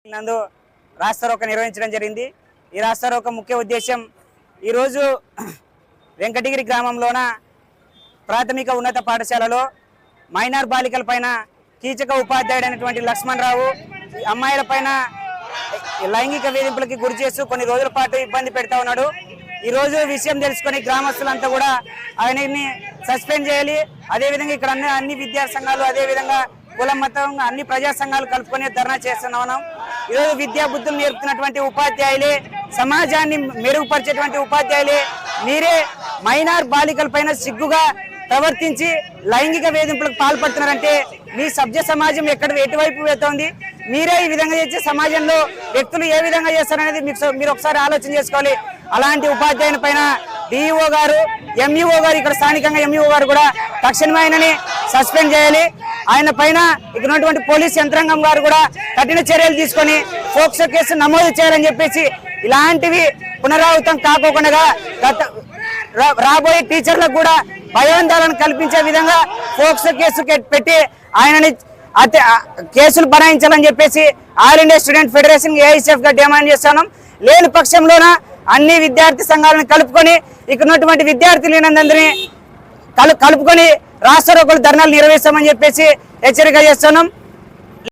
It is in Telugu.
నందు రాస్తారోక నిర్వహించడం జరిగింది। ఈ రాస్తారోక ముఖ్య ఉద్దేశం ఈ రోజు వెంకటగిరి గ్రామంలోన ప్రాథమిక ఉన్నత పాఠశాలలో మైనర్ బాలికలపైన కీచక ఉపాధ్యాయుడైనటువంటి లక్ష్మణ్ రావు అమ్మాయిలపైన లైంగిక వేధింపులకి గురి చేస్తూ కొన్ని రోజుల పాటు ఇబ్బంది పెడతా ఉన్నాడు। ఈ రోజు విషయం తెలుసుకొని గ్రామస్తులంతా కూడా ఆయనని సస్పెండ్ చేయాలి। అదే విధంగా ఇక్కడ అన్ని విద్యా సంఘాలు అదే విధంగా కుల మతం అన్ని ప్రజా సంఘాలు కలుపుకొని ధర్నా చేస్తున్నాం। ఈ రోజు విద్యా బుద్ధులు నేర్పుతున్నటువంటి ఉపాధ్యాయులే సమాజాన్ని మెరుగుపరిచేటువంటి ఉపాధ్యాయులే మీరే మైనార్ బాలికలపైన సిగ్గుగా ప్రవర్తించి లైంగిక వేధింపులకు పాల్పడుతున్నారంటే మీ సభ్య సమాజం ఎటువైపు వెళ్తోంది? మీరే ఈ విధంగా చేసే సమాజంలో వ్యక్తులు ఏ విధంగా చేస్తారనేది మీరు ఒకసారి ఆలోచన చేసుకోవాలి। అలాంటి ఉపాధ్యాయుని పైన డిఈఓ గారు ఎంఈఓ గారు ఇక్కడ స్థానికంగా ఎంఈఓ గారు కూడా తక్షణమే ఆయనని సస్పెండ్ చేయాలి। ఆయన పైన ఇక్కడ ఉన్నటువంటి పోలీస్ యంత్రాంగం గారు కూడా కఠిన చర్యలు తీసుకొని పోక్సో కేసు నమోదు చేయాలని చెప్పేసి ఇలాంటివి పునరావృతం కాకోకుండా రాబోయే టీచర్లకు కూడా భయాందోళన కల్పించే విధంగా పోక్సో కేసు పెట్టి ఆయనని కేసులు బనాయించాలని చెప్పేసి all India student federation AICF గా డిమాండ్ చేస్తున్నాం। లేని పక్షంలోన అన్ని విద్యార్థి సంఘాలను కలుపుకొని ఇక్కడ ఉన్నటువంటి విద్యార్థులందరినీ కలుపుకొని రాష్ట్ర ధర్నాలు నిర్వహిస్తామని చెప్పేసి హెచ్చరిక చేస్తున్నాం।